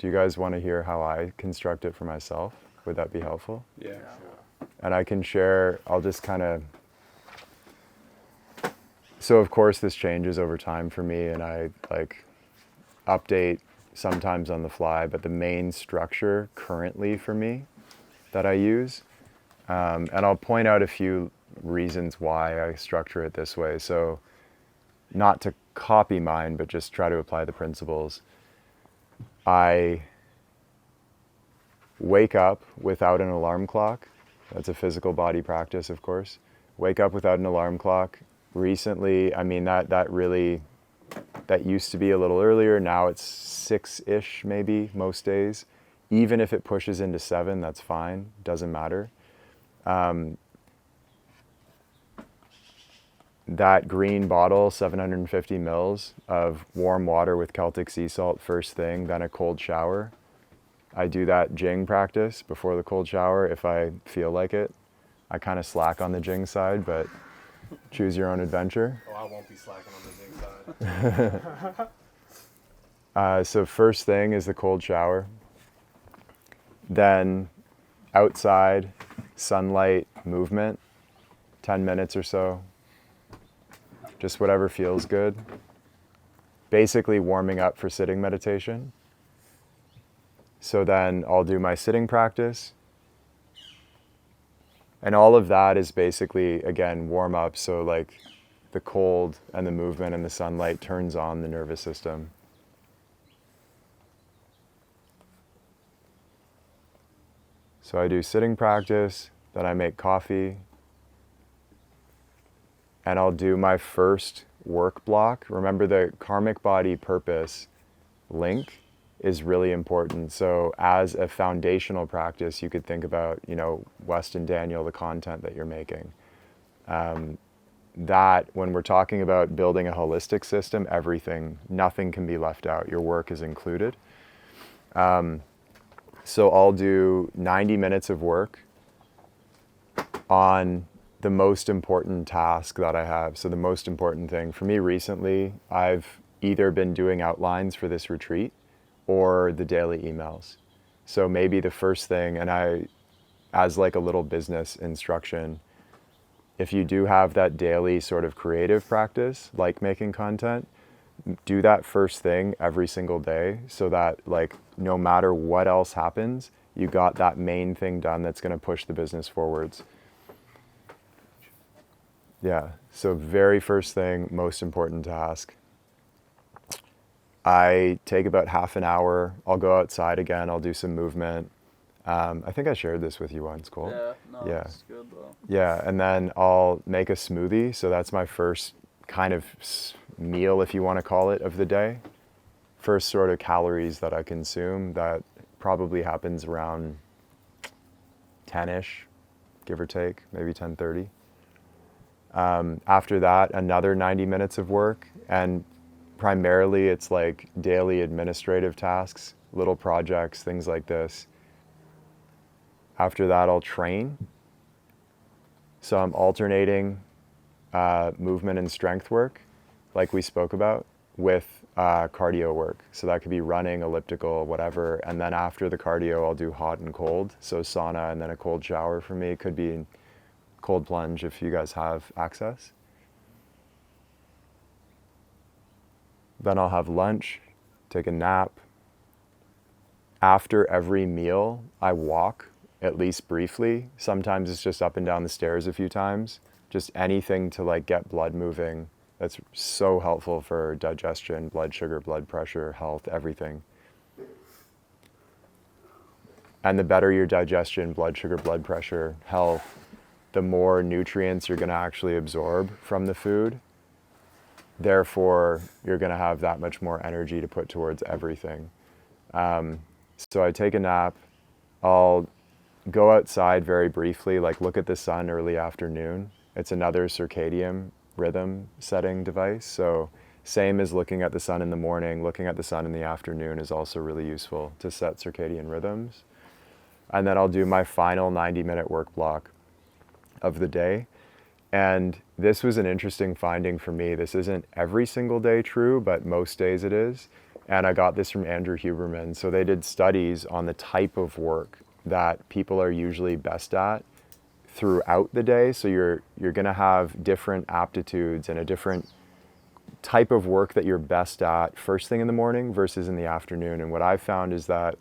Do you guys want to hear how I construct it for myself? Would that be helpful? Yeah, sure. And I can share, I'll just kind of, so of course this changes over time for me, and I like update sometimes on the fly, but the main structure currently for me that I use, and I'll point out a few reasons why I structure it this way. So not to copy mine, but just try to apply the principles. I wake up without an alarm clock. That's a physical body practice, of course. Wake up without an alarm clock. Recently, I mean, that used to be a little earlier. Now it's 6-ish maybe most days. Even if it pushes into 7, that's fine. Doesn't matter. That green bottle, 750 mils of warm water with Celtic sea salt first thing, then a cold shower. I do that Jing practice before the cold shower if I feel like it. I kind of slack on the Jing side, but choose your own adventure. Oh, I won't be slacking on the Jing side. So first thing is the cold shower. Then outside, sunlight, movement, 10 minutes or so. Just whatever feels good. Basically warming up for sitting meditation. So then I'll do my sitting practice. And all of that is basically, again, warm up. So like the cold and the movement and the sunlight turns on the nervous system. So I do sitting practice, then I make coffee, and I'll do my first work block. Remember, the karmic body purpose link is really important. So as a foundational practice, you could think about, West and Daniel, the content that you're making. That when we're talking about building a holistic system, nothing can be left out. Your work is included. So I'll do 90 minutes of work on the most important task that I have. So the most important thing for me recently, I've either been doing outlines for this retreat or the daily emails. So maybe the first thing, and as like a little business instruction, if you do have that daily sort of creative practice, like making content, do that first thing every single day so that like no matter what else happens, you got that main thing done that's going to push the business forwards. Yeah, so very first thing, most important task. I take about half an hour. I'll go outside again. I'll do some movement. I think I shared this with you once, Cole. Yeah, it's good though. Yeah, and then I'll make a smoothie. So that's my first kind of meal, if you want to call it, of the day. First sort of calories that I consume. That probably happens around 10-ish, give or take, maybe 10:30. After that, another 90 minutes of work, and primarily it's like daily administrative tasks, little projects, things like this. After that, I'll train. So I'm alternating movement and strength work, like we spoke about, with cardio work. So that could be running, elliptical, whatever. And then after the cardio, I'll do hot and cold. So sauna and then a cold shower for me. It could be cold plunge if you guys have access. Then I'll have lunch, take a nap. After every meal, I walk, at least briefly. Sometimes it's just up and down the stairs a few times. Just anything to like get blood moving. That's so helpful for digestion, blood sugar, blood pressure, health, everything. And the better your digestion, blood sugar, blood pressure, health, the more nutrients you're going to actually absorb from the food. Therefore, you're going to have that much more energy to put towards everything. So I take a nap. I'll go outside very briefly, like look at the sun early afternoon. It's another circadian rhythm setting device. So same as looking at the sun in the morning, looking at the sun in the afternoon is also really useful to set circadian rhythms. And then I'll do my final 90-minute work block of the day. And this was an interesting finding for me. This isn't every single day true, but most days it is. And I got this from Andrew Huberman. So they did studies on the type of work that people are usually best at throughout the day. So you're going to have different aptitudes and a different type of work that you're best at first thing in the morning versus in the afternoon. And what I found is that,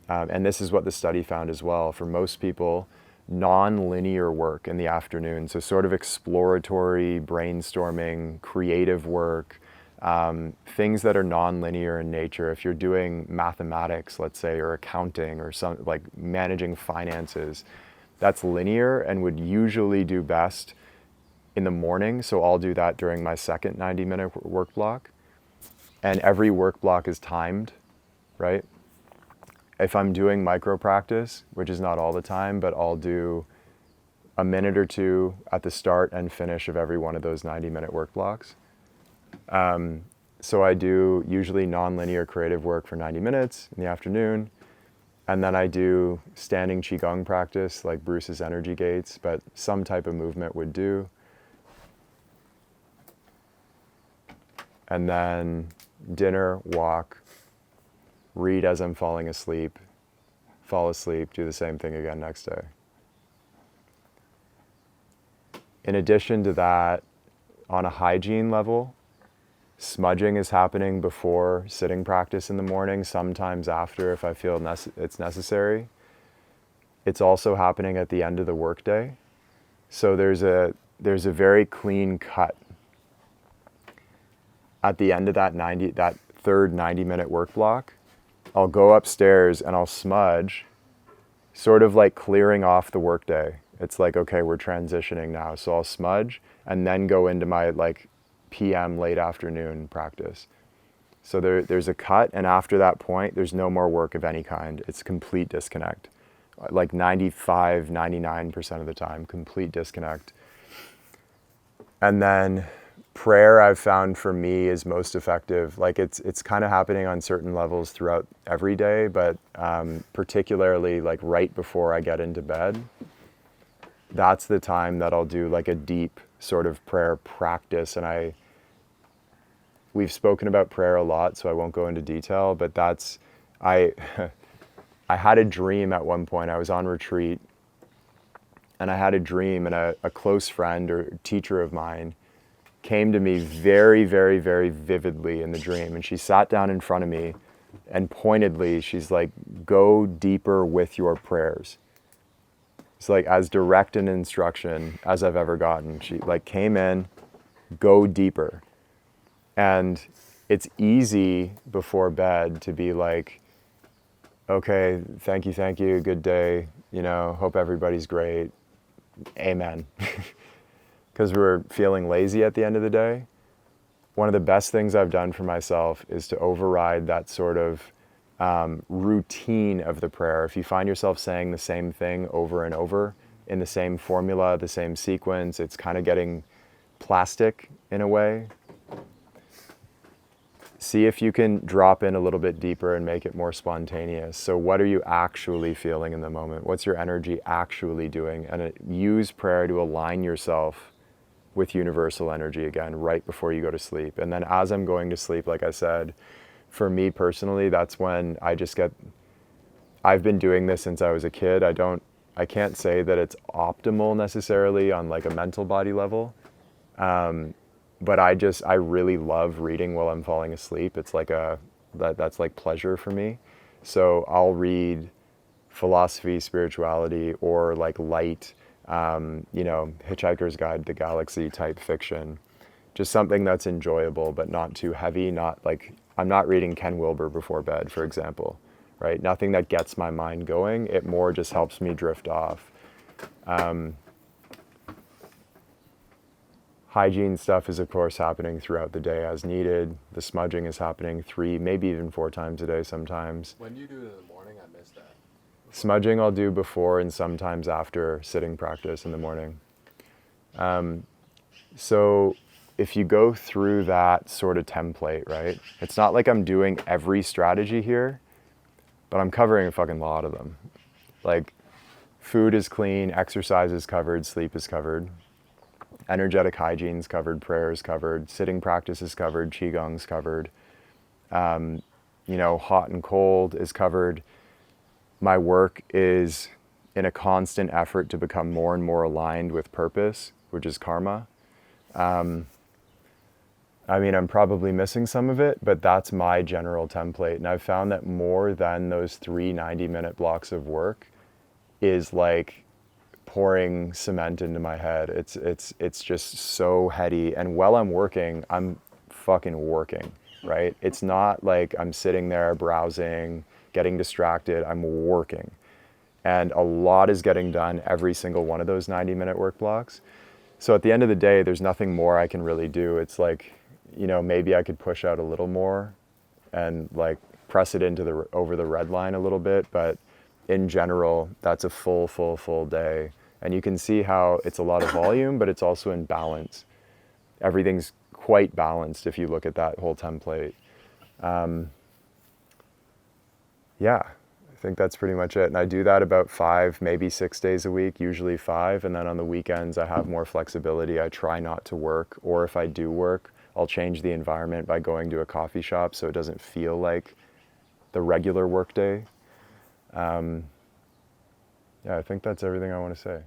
and this is what the study found as well, for most people, non-linear work in the afternoon, so sort of exploratory, brainstorming, creative work, things that are non-linear in nature. If you're doing mathematics, let's say, or accounting, or some like managing finances, that's linear and would usually do best in the morning. So I'll do that during my second 90-minute work block. And every work block is timed, right? If I'm doing micro practice, which is not all the time, but I'll do a minute or two at the start and finish of every one of those 90-minute work blocks. So I do usually non-linear creative work for 90 minutes in the afternoon. And then I do standing Qigong practice, like Bruce's energy gates, but some type of movement would do. And then dinner, walk, read as I'm falling asleep, fall asleep, do the same thing again next day. In addition to that, on a hygiene level, smudging is happening before sitting practice in the morning, sometimes after if I feel it's necessary. It's also happening at the end of the workday. So there's a very clean cut at the end of that third 90-minute work block. I'll go upstairs and I'll smudge, sort of like clearing off the workday. It's like, okay, we're transitioning now. So I'll smudge and then go into my like PM late afternoon practice. So there's a cut, and after that point, there's no more work of any kind. It's complete disconnect. Like 95, 99% of the time, complete disconnect. And then prayer, I've found for me is most effective. Like it's kind of happening on certain levels throughout every day, but particularly like right before I get into bed, that's the time that I'll do like a deep sort of prayer practice. And we've spoken about prayer a lot, so I won't go into detail, but I had a dream at one point. I was on retreat and I had a dream, and a close friend or teacher of mine came to me very, very, very vividly in the dream. And she sat down in front of me and pointedly, she's like, go deeper with your prayers. It's like as direct an instruction as I've ever gotten. She like came in, go deeper. And it's easy before bed to be like, okay, thank you, good day, hope everybody's great, amen. Because we're feeling lazy at the end of the day. One of the best things I've done for myself is to override that sort of routine of the prayer. If you find yourself saying the same thing over and over in the same formula, the same sequence, it's kind of getting plastic in a way. See if you can drop in a little bit deeper and make it more spontaneous. So what are you actually feeling in the moment? What's your energy actually doing? And use prayer to align yourself with universal energy again, right before you go to sleep. And then as I'm going to sleep, like I said, for me personally, that's when I've been doing this since I was a kid. I can't say that it's optimal necessarily on like a mental body level. But I really love reading while I'm falling asleep. It's like that's like pleasure for me. So I'll read philosophy, spirituality, or like light, Hitchhiker's Guide to the Galaxy type fiction. Just something that's enjoyable, but not too heavy. Not like, I'm not reading Ken Wilber before bed, for example, right? Nothing that gets my mind going. It more just helps me drift off. Hygiene stuff is, of course, happening throughout the day as needed. The smudging is happening 3, maybe even 4 times a day sometimes. When do you do it in the morning? I missed that. Smudging I'll do before and sometimes after sitting practice in the morning. So if you go through that sort of template, right? It's not like I'm doing every strategy here, but I'm covering a fucking lot of them. Like food is clean, exercise is covered, sleep is covered. Energetic hygiene's covered, prayer's covered, sitting practice is covered, qigong's covered. Hot and cold is covered. My work is in a constant effort to become more and more aligned with purpose, which is karma. I'm probably missing some of it, but that's my general template. And I've found that more than those 3 90-minute blocks of work is like pouring cement into my head. It's just so heady. And while I'm working, I'm fucking working, right? It's not like I'm sitting there browsing, getting distracted. I'm working. And a lot is getting done every single one of those 90-minute work blocks. So at the end of the day, there's nothing more I can really do. It's like, maybe I could push out a little more and like press it into over the red line a little bit. But in general, that's a full day. And you can see how it's a lot of volume, but it's also in balance. Everything's quite balanced if you look at that whole template. Yeah, I think that's pretty much it. And I do that about 5, maybe 6 days a week, usually 5. And then on the weekends, I have more flexibility. I try not to work, or if I do work, I'll change the environment by going to a coffee shop so it doesn't feel like the regular workday. Yeah, I think that's everything I want to say.